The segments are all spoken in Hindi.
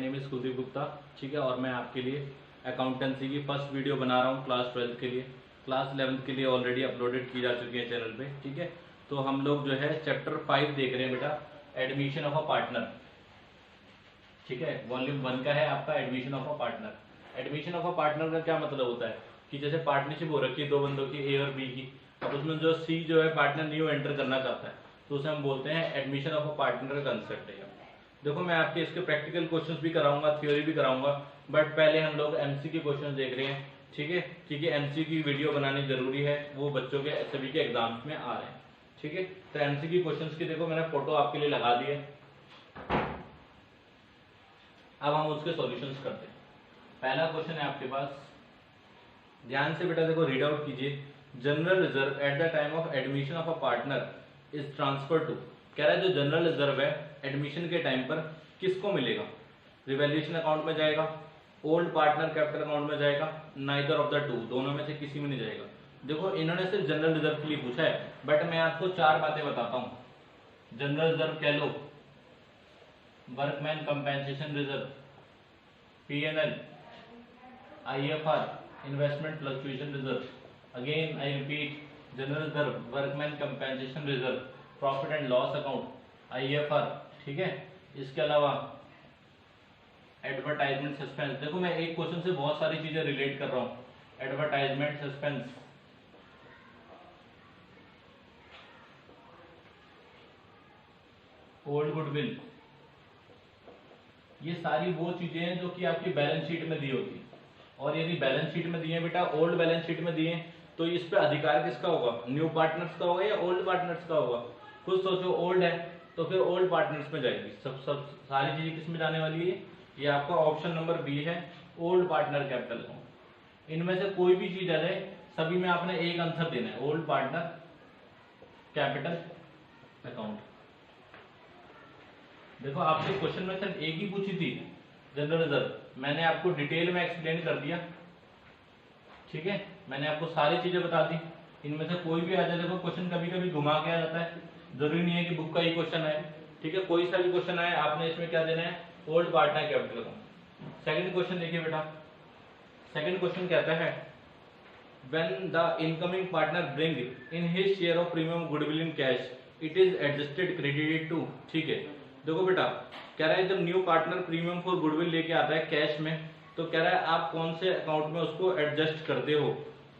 नेम इज कुलदीप गुप्ता, ठीक है। और मैं आपके लिए अकाउंटेंसी की फर्स्ट वीडियो बना रहा हूँ क्लास 12 के लिए। क्लास 11 के लिए ऑलरेडी अपलोडेड की जा चुकी है चैनल पे, ठीक है। तो हम लोग जो है चैप्टर 5 देख रहे हैं बेटा, एडमिशन ऑफ अ पार्टनर, ठीक है। वॉल्यूम 1 का है आपका admission of a partner. Admission of a partner का क्या मतलब होता है कि जैसे पार्टनरशिप हो रखी है दो बंदों की, ए और बी की। अब उसमें जो सी जो है पार्टनर न्यू एंटर करना चाहता है तो उसे हम बोलते हैं एडमिशन ऑफ अ पार्टनर का कंसेप्ट है। देखो मैं आपके इसके प्रैक्टिकल क्वेश्चंस भी कराऊंगा, थ्योरी भी कराऊंगा, बट पहले हम लोग एमसीक्यू क्वेश्चंस देख रहे हैं, ठीक है। क्योंकि एमसीक्यू की वीडियो बनानी जरूरी है, वो बच्चों के सभी के एग्जाम्स में आ रहे हैं, ठीक है। तो एमसीक्यू क्वेश्चंस की देखो मैंने फोटो आपके लिए लगा दी है। अब हम उसके सॉल्यूशंस करते हैं। पहला क्वेश्चन है आपके पास, ध्यान से बेटा देखो रीड आउट कीजिए। General reserve at the time of admission of a partner is transfer to. कह रहा है जो जनरल रिजर्व है एडमिशन के टाइम पर किसको मिलेगा? रिवैल्यूएशन अकाउंट में जाएगा, ओल्ड पार्टनर कैपिटल अकाउंट में जाएगा, नाइदर ऑफ द टू, दोनों में से किसी में नहीं जाएगा। देखो इन्होंने सिर्फ जनरल रिजर्व के लिए पूछा है, बट मैं आपको चार बातें बताता हूं। जनरल रिजर्व कह लो, workman compensation reserve, PNL, IFR, investment fluctuation reserve, again I repeat, general reserve, workman compensation reserve, profit and loss account, IFR, ठीक है। इसके अलावा एडवर्टाइजमेंट सस्पेंस। देखो मैं एक क्वेश्चन से बहुत सारी चीजें रिलेट कर रहा हूं। एडवर्टाइजमेंट सस्पेंस, ओल्ड गुडविल, ये सारी वो चीजें हैं जो कि आपकी बैलेंस शीट में दी होती है। और यदि बैलेंस शीट में दिए बेटा, ओल्ड बैलेंस शीट में दिए, तो इस पे अधिकार किसका होगा? न्यू पार्टनर्स का होगा या ओल्ड पार्टनर्स का होगा? खुद सोचो, ओल्ड है तो फिर ओल्ड पार्टनर्स में जाएगी। सब सारी चीजें किस में जाने वाली है? ये आपका ऑप्शन नंबर बी है, ओल्ड पार्टनर कैपिटल अकाउंट। इनमें से कोई भी चीज आ जाए, सभी में आपने एक आंसर देना है, ओल्ड पार्टनर कैपिटल अकाउंट। देखो आपसे क्वेश्चन में सिर्फ एक ही पूछी थी, जनरल रिजर्व, मैंने आपको डिटेल में एक्सप्लेन कर दिया, ठीक है। मैंने आपको सारी चीजें बता दी। इनमें से कोई भी आ जाए, देखो क्वेश्चन कभी कभी घुमा के आ जाता है, जरूरी नहीं है कि बुक का ही क्वेश्चन आए, ठीक है। कोई सा भी क्वेश्चन आए, आपने इसमें क्या देना है? Old partner capital account. Second question देखिए बेटा, सेकंड क्वेश्चन कहता है when the incoming partner bring in his share of premium goodwill in cash it is adjusted credited to, ठीक है। देखो बेटा कह रहा है जब new partner premium for goodwill लेके आता है कैश में, तो कह रहा है आप कौन से अकाउंट में उसको एडजस्ट करते हो।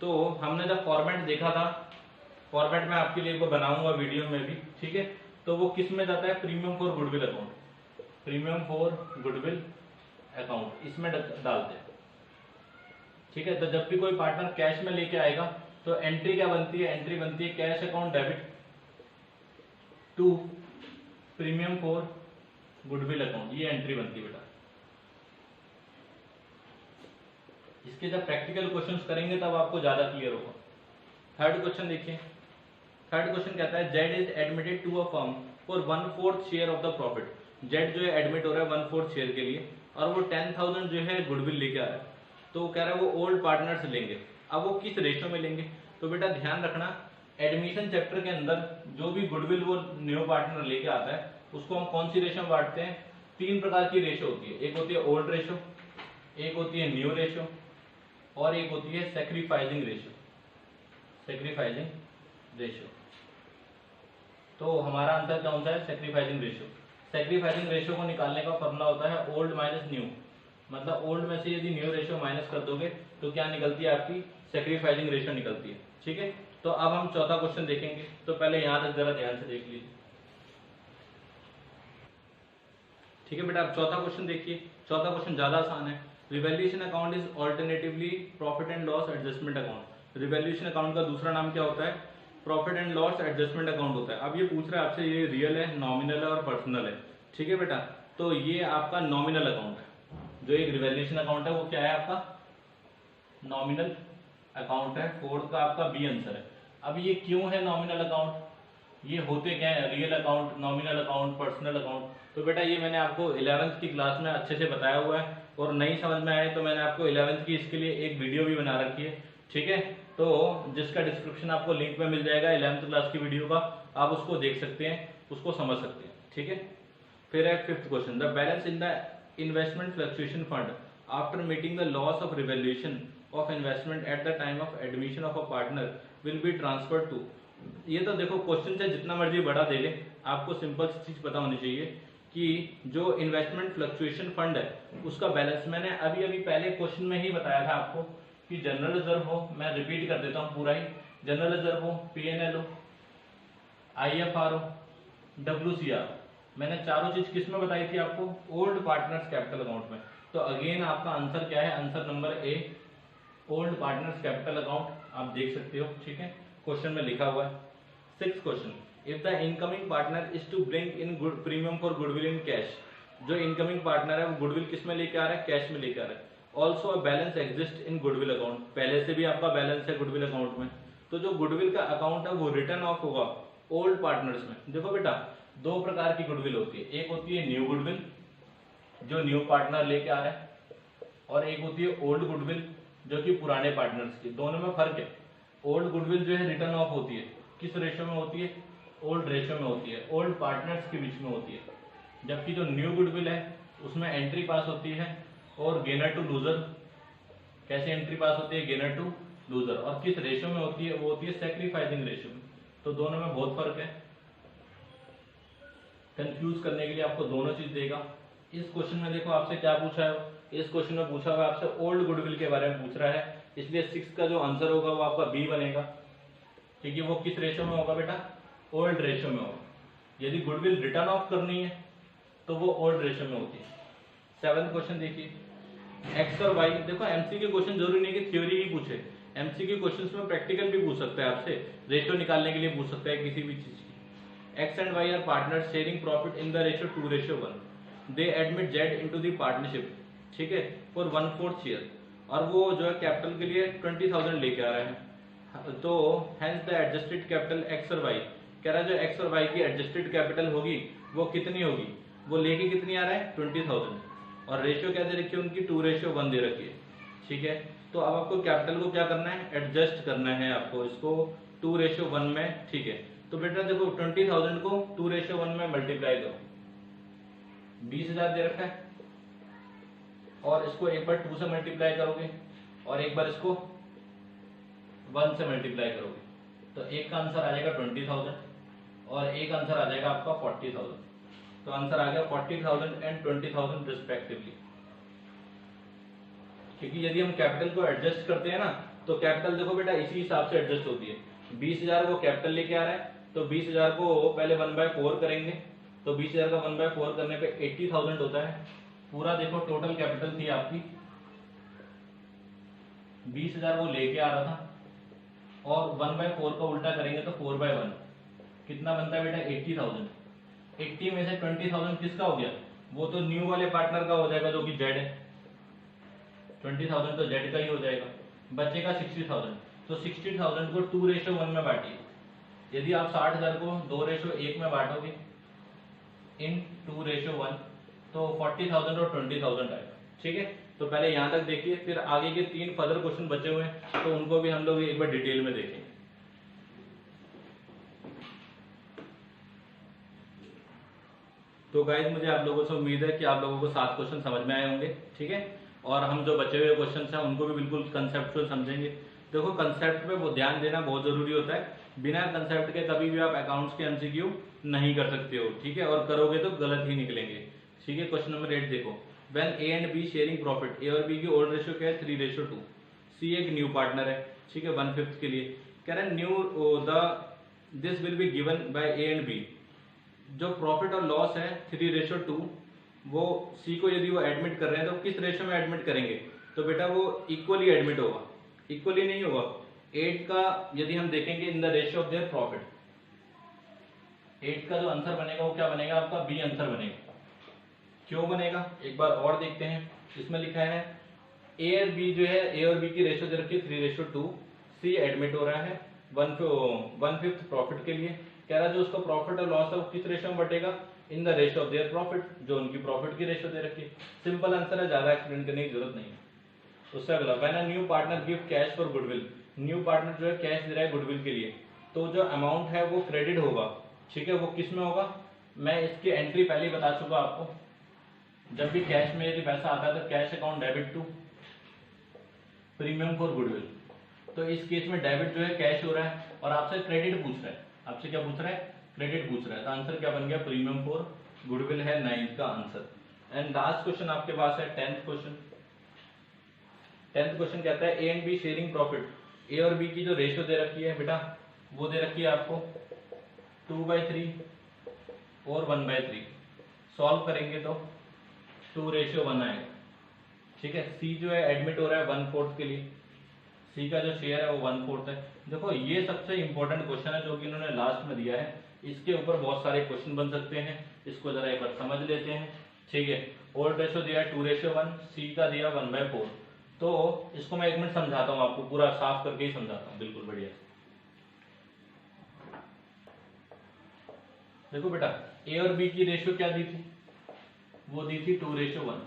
तो हमने जब फॉर्मेट देखा था, फॉर्मेट में आपके लिए वो बनाऊंगा वीडियो में भी, ठीक है। तो वो किस में जाता है? Premium for goodwill account, premium for goodwill account, इसमें डालते हैं, ठीक है। तो जब भी कोई पार्टनर कैश में लेके आएगा तो एंट्री क्या बनती है? एंट्री बनती है cash account debit to premium for goodwill account, ये एंट्री बनती है बेटा। इसके जब प्रैक्टिकल क्वेश्चंस करेंगे तब आपको ज्यादा क्लियर होगा। थर्ड क्वेश्चन देखिए, थर्ड क्वेश्चन कहता है Z is admitted to a firm for 1/4 share of the profit. Z जो है एडमिट हो रहा है 1/4 शेयर के लिए, और वो 10,000 जो है गुडविल लेके आ रहा है। तो कह रहा है वो ओल्ड पार्टनर से लेंगे। अब वो किस रेशो में लेंगे? तो बेटा ध्यान रखना, एडमिशन चैप्टर के अंदर जो भी गुडविल वो न्यू पार्टनर लेके आता है उसको हम कौन सी रेशो में बांटते हैं? तीन प्रकार की रेशो होती है, एक होती है ओल्ड रेशो, एक होती है न्यू रेशो, और एक होती है सैक्रिफाइसिंग रेशो। सैक्रिफाइसिंग रेशो, तो हमारा आंसर कौन सा है? Sacrificing ratio. सैक्रिफाइसिंग रेशो को निकालने का फॉर्मूला होता है ओल्ड माइनस न्यू, मतलब ओल्ड में से यदि न्यू रेशो माइनस कर दोगे तो क्या निकलती है? आपकी सैक्रिफाइसिंग रेशो निकलती है, ठीक है। तो अब हम चौथा क्वेश्चन देखेंगे, तो पहले यहां तक जरा ध्यान से देख लीजिए, ठीक है बेटा। अब चौथा क्वेश्चन देखिए, चौथा क्वेश्चन ज्यादा आसान है। Revaluation account is alternatively profit and loss adjustment account. Revaluation account का दूसरा नाम क्या होता है? Profit and loss adjustment account होता है। अब ये पूछ रहा है आपसे, ये रियल है, नॉमिनल है और पर्सनल है, ठीक है बेटा। तो ये आपका नॉमिनल अकाउंट है। जो एक रिवैल्यूएशन अकाउंट है वो क्या है? आपका नॉमिनल अकाउंट है। फोर्थ का आपका बी आंसर है। अब ये क्यों है नॉमिनल अकाउंट? ये होते क्या है? Real account, nominal account, personal account. तो बेटा ये मैंने आपको 11th की क्लास में अच्छे से बताया हुआ है, और नहीं समझ में आए तो मैंने आपको 11th की इसके लिए एक वीडियो भी बना रखी है, ठीक है। तो जिसका डिस्क्रिप्शन आपको लिंक में मिल जाएगा 11th क्लास की वीडियो का, आप उसको देख सकते हैं, उसको समझ सकते हैं, ठीक है। फिर है fifth question, the balance in the investment fluctuation fund after meeting the loss of revaluation of investment at the time of admission of a partner will be transferred to. ये तो देखो क्वेश्चन से जितना मर्जी बड़ा दे ले, आपको सिंपल चीज पता होनी चाहिए कि जो इन्वेस्टमेंट फ्लक्चुएशन फंड है उसका बैलेंस मैंने अभी अभी पहले क्वेश्चन में ही बताया था आपको कि जनरल रिजर्व हो, मैं रिपीट कर देता हूँ पूरा ही, जनरल रिजर्व हो, पीएनएल हो, आईएफआर हो, डब्ल्यूसीआर, मैंने चारों चीज किस में बताई थी आपको, ओल्ड पार्टनर्स कैपिटल अकाउंट में। तो अगेन आपका आंसर क्या है, answer number A, old partners capital account आप देख सकते हो, ठीक है, क्वेश्चन में लिखा हुआ है। 6th question, if the incoming partner is to bring in good premium for goodwill in cash, जो इनकमिंग पार्टनर है वो गुडविल किस में लेके आ रहा है, कैश में लेके आ रहा है। Also a balance exist in goodwill account, पहले से भी आपका बैलेंस है गुडविल अकाउंट में, तो जो गुडविल का अकाउंट है वो रिटर्न ऑफ होगा ओल्ड पार्टनर्स में। देखो बेटा, दो प्रकार की गुडविल होती है, एक होती है न्यू गुडविल जो न्यू पार्टनर लेके आ रहा है, और एक होती है ओल्ड गुडविल जो कि पुराने पार्टनर्स की। दोनों में फर्क है। ओल्ड गुडविल जो है रिटर्न ऑफ होती है, किस रेशो में होती है, ओल्ड रेशो में होती है, ओल्ड पार्टनर्स के बीच में होती है, जबकि जो न्यू गुडविल है उसमें एंट्री पास होती है और गेनर टू लूजर। कैसे एंट्री पास होती है, गेनर टू लूजर, और किस रेशो में होती है, वो होती है सैक्रिफाइसिंग रेशो में। तो दोनों में बहुत फर्क है, कंफ्यूज करने के लिए आपको दोनों चीज देगा। इस क्वेश्चन में देखो आपसे क्या पूछा है, इस क्वेश्चन में पूछा हुआ आपसे ओल्ड गुडविल के बारे में पूछ रहा है, इसलिए 6 का जो आंसर होगा वो आपका बी बनेगा, क्योंकि वो किस रेशो में होगा बेटा, ओल्ड रेशो में होगा। यदि गुडविल रिटर्न ऑफ करनी है तो वो ओल्ड रेशो में होती है। 7th क्वेश्चन देखिए, एक्स और वाई, देखो एमसीक्यू क्वेश्चन जरूरी नहीं कि थ्योरी ही पूछे, एमसीक्यू क्वेश्चंस में प्रैक्टिकल भी पूछ सकता है आपसे, रेशो निकालने के लिए पूछ सकता है किसी भी चीज की। X and Y are partners sharing profit in the ratio 2:1, they admit Z into the partnership, ठीक है, फॉर 1/4 शेयर, और वो जो है कैपिटल के लिए 20,000 लेके आ रहा है। तो hence the adjusted capital x और वाई, कह रहा है जो एक्स और वाई की एडजस्टेड कैपिटल होगी वो कितनी होगी, वो लेके कितनी आ रहा है 20,000, और रेशियो क्या दे रखी है उनकी 2:1 दे रखी है, ठीक है। तो अब आपको कैपिटल को क्या करना है, एडजस्ट करना है आपको इसको 2:1 में, ठीक है। तो बेटा देखो 20,000 को 2:1 में मल्टीप्लाई करो, 20,000 दे रखा है, और इसको एक बार 2 से मल्टीप्लाई करोगे और एक बार इसको 1 से मल्टीप्लाई करोगे, तो एक का आंसर आ जाएगा 20,000 और एक आंसर आ जाएगा आपका 40,000। तो आंसर आ गया 40,000 एंड 20,000 रिस्पेक्टिवली। क्योंकि यदि हम कैपिटल को एडजस्ट करते हैं ना, तो कैपिटल देखो बेटा इसी हिसाब से एडजस्ट होती है। 20,000 को कैपिटल लेके आ रहा है, तो 20,000 को पहले 1/4 करेंगे, तो 20,000 का 1/4 करने पे 80,000 होता है। पूरा देखो टोटल कैपिटल थी आपकी 20,000 वो लेके आ रहा था, और 1/4 का उल्टा करेंगे तो 4/1 कितना बनता है बेटा 80,000। 80 में से 20,000 किसका हो गया, वो तो न्यू वाले पार्टनर का हो जाएगा जो कि जेड है, 20,000 तो जेड का ही हो जाएगा, बचेगा 60,000। तो 60,000 को 2:1 में बांटिए। यदि आप 60,000 को 2:1 में बांटोगे इन 2:1 तो 40,000 और 20,000 आएगा, ठीक है। तो पहले यहां तक देखिए, फिर आगे के 3 फर्दर क्वेश्चन बचे हुए हैं तो उनको भी हम लोग एक बार डिटेल में देखेंगे। तो गाइस मुझे आप लोगों से उम्मीद है कि आप लोगों को 7 क्वेश्चन समझ में आए होंगे, ठीक है, और हम जो बचे हुए क्वेश्चन हैं उनको भी बिल्कुल कंसेप्चुअल समझेंगे। देखो कंसेप्ट पे वो ध्यान देना बहुत जरूरी होता है, बिना कंसेप्ट के कभी भी आप अकाउंट्स के एमसीक्यू नहीं कर सकते हो, ठीक है, और करोगे तो गलत ही निकलेंगे, ठीक है। क्वेश्चन नंबर 8 देखो, when A and B sharing profit, A और बी की ओल्ड रेशियो क्या है 3:2, सी एक न्यू पार्टनर है, ठीक है, 1/5 के लिए कह रहे हैं new this will be given by A and B. जो प्रॉफिट और लॉस है 3:2, वो सी को यदि वो एडमिट कर रहे हैं तो किस रेशियो में एडमिट करेंगे, तो बेटा वो इक्वली एडमिट होगा, इक्वली नहीं होगा। 8 का यदि हम देखेंगे इन the ratio of their profit, 8 का जो आंसर बनेगा वो क्या बनेगा आपका बी आंसर बनेगा। क्यों बनेगा एक बार और देखते हैं, इसमें लिखा है ए और बी जो है, ए और बी की रेशियो दे रखी है 3:2, सी एडमिट हो रहा है 1/5 प्रॉफिट के लिए, कह रहा है जो उसका प्रॉफिट और लॉस है वो किस रेशियो में बटेगा, in the ratio of their profit, जो उनकी प्रॉफिट की रेशियो दे रखी है। सिंपल आंसर है, ज्यादा एक्सप्लेन करने की जरूरत नहीं है। उससे अगला, when a new partner give cash for goodwill, new partner जो है कैश दे रहा है गुडविल के लिए, तो जो अमाउंट है वो क्रेडिट होगा, ठीक है, वो किस में होगा, मैं इसकी एंट्री पहले ही बता चुका आपको, जब भी कैश में यदि पैसा आता है तो cash account debit to premium for goodwill. तो इस केस में डेबिट जो है कैश हो रहा है और आपसे क्रेडिट पूछ रहा है। आपसे क्या पूछ रहा है? क्रेडिट पूछ रहा है। तो आंसर क्या बन गया? प्रीमियम फॉर गुडविल है 9th का आंसर। एंड लास्ट क्वेश्चन आपके पास है 10th क्वेश्चन। 10th क्वेश्चन कहता है A and B sharing profit. A और बी की जो रेशियो दे रखी है बेटा, वो दे रखी है आपको 2/3 और 1/3। सॉल्व करेंगे तो 2:1 आएगा। ठीक है। सी जो है एडमिट हो रहा है 1/4 के लिए, सी का जो शेयर है वो 1/4 है। देखो ये सबसे इंपॉर्टेंट क्वेश्चन है जो कि इन्होंने लास्ट में दिया है। इसके ऊपर बहुत सारे क्वेश्चन बन सकते हैं, इसको जरा एक बार समझ लेते हैं। ठीक है। ओल्ड रेशियो दिया है 2:1, सी का दिया 1/4। तो इसको मैं 1 मिनट समझाता हूँ आपको, पूरा साफ करके ही समझाता हूँ, बिल्कुल बढ़िया। देखो बेटा, ए और बी की रेशियो क्या दी थी? वो दी थी 2:1।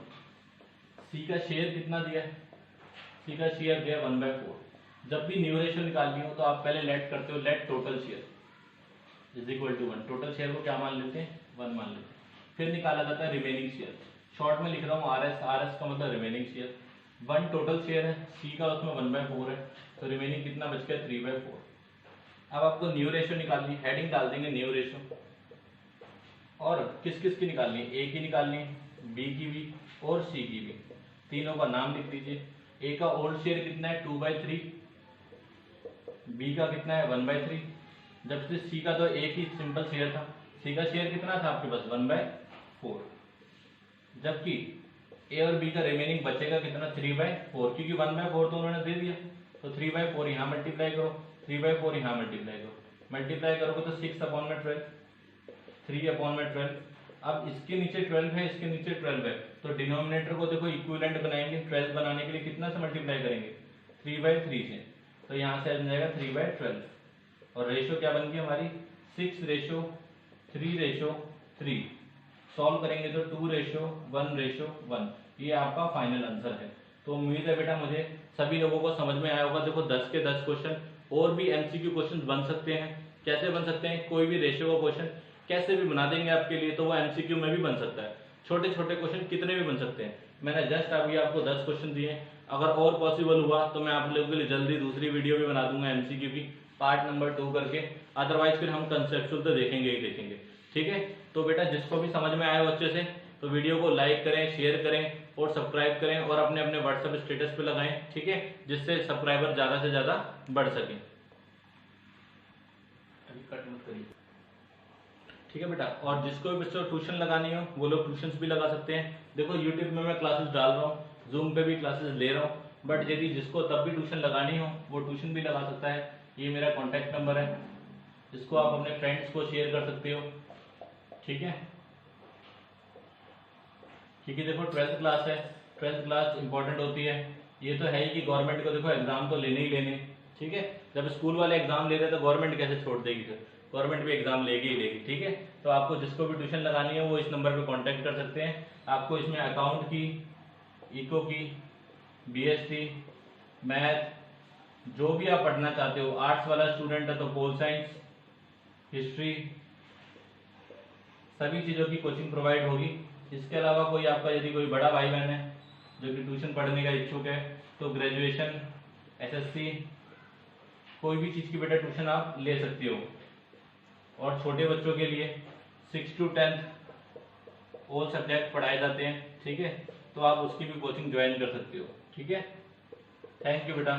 सी का शेयर कितना दिया है? सी का शेयर दिया 1/4। जब भी न्यू रेशियो निकालनी हो तो आप पहले लेट करते हो, let total share is equal to 1। Total share को क्या मान लेते हैं? 1 मान लेते हैं। फिर निकाला जाता है रिमेनिंग शेयर। शॉर्ट में लिख रहा हूँ आर एस का मतलब रिमेनिंग शेयर। 1 टोटल शेयर है, सी का उसमें 1/4 है, तो रिमेनिंग कितना बच गया? 3/4। अब आपको न्यू रेशियो निकालनी, हेडिंग डाल देंगे न्यू रेशियो। और किस किस की निकालनी है? ए की निकालनी है, बी की भी और सी की भी। तीनों का नाम लिख दीजिए। ए का ओल्ड शेयर कितना है? 2/3। बी का कितना है? 1/3। जबकि सी का तो एक ही सिंपल शेयर था। सी का शेयर कितना था आपके पास? 1/4। जबकि ए और बी का रिमेनिंग बचेगा कितना? 3/4, क्योंकि 1/4 तो उन्होंने दे दिया। तो 3/4 यहाँ मल्टीप्लाई करो, 3/4 यहाँ मल्टीप्लाई करो। मल्टीप्लाई करोगे तो 6/12, 3/12। अब इसके नीचे 12 है, इसके नीचे 12 है, तो डिनोमिनेटर को देखो इक्विवेलेंट बनाएंगे। 12 बनाने के लिए कितना से मल्टीप्लाई करेंगे? 3/3 से। तो यहाँ से आ जाएगा 3/12। और रेशियो क्या बन गई हमारी? 6:3:3। सॉल्व करेंगे तो 2:1:1। ये आपका फाइनल आंसर है। तो उम्मीद है बेटा मुझे सभी लोगों को समझ में आया होगा। देखो 10 के 10 क्वेश्चन और भी एमसीक्यू क्वेश्चन बन सकते हैं। कैसे बन सकते हैं? कोई भी रेशियो का क्वेश्चन कैसे भी बना देंगे आपके लिए, तो वो एमसीक्यू में भी बन सकता है। छोटे छोटे क्वेश्चन कितने भी बन सकते हैं। मैंने जस्ट अभी आपको 10 क्वेश्चन दिए। अगर और पॉसिबल हुआ तो मैं आप लोगों के लिए जल्दी दूसरी वीडियो भी बना दूंगा एमसीक्यू की, पार्ट नंबर 2 करके। अदरवाइज फिर हम कंसेप्चुअल तो देखेंगे ही देखेंगे। ठीक है। तो बेटा जिसको भी समझ में आया हो अच्छे से, तो वीडियो को लाइक करें, शेयर करें और सब्सक्राइब करें और अपने अपने व्हाट्सएप स्टेटस पे लगाएं। ठीक है, जिससे सब्सक्राइबर ज्यादा से ज्यादा बढ़ सके। अभी कट मत करिए। ठीक है बेटा। और जिसको भी बच्चों ट्यूशन लगानी हो वो लोग ट्यूशंस भी लगा सकते हैं। देखो यूट्यूब में मैं क्लासेस डाल रहा हूँ, जूम पे भी क्लासेस ले रहा हूँ, बट यदि जिसको तब भी ट्यूशन लगानी हो वो ट्यूशन भी लगा सकता है। ये मेरा कॉन्टैक्ट नंबर है, इसको आप अपने फ्रेंड्स को शेयर कर सकते हो। ठीक है, क्योंकि देखो 12th क्लास है, 12th क्लास इंपॉर्टेंट होती है। ये तो है ही कि गवर्नमेंट को देखो एग्जाम तो लेने ही लेने। ठीक है, जब स्कूल वाले एग्जाम ले रहे तो गवर्नमेंट कैसे छोड़ देगी? फिर गवर्नमेंट भी एग्जाम लेगी ही लेगी। ठीक है, तो आपको जिसको भी ट्यूशन लगानी है वो इस नंबर पे कांटेक्ट कर सकते हैं। आपको इसमें अकाउंट की, इको की, बीएससी, मैथ, जो भी आप पढ़ना चाहते हो, आर्ट्स वाला स्टूडेंट है तो पोल साइंस, हिस्ट्री, सभी चीज़ों की कोचिंग प्रोवाइड होगी। इसके अलावा कोई आपका यदि कोई बड़ा भाई बहन है जो कि ट्यूशन पढ़ने का इच्छुक है तो ग्रेजुएशन, एसएससी, कोई भी चीज़ की बेटा ट्यूशन आप ले सकते हो। और छोटे बच्चों के लिए 6 to 10 ऑल सब्जेक्ट पढ़ाए जाते हैं। ठीक है, तो आप उसकी भी कोचिंग ज्वाइन कर सकते हो। ठीक है, थैंक यू बेटा।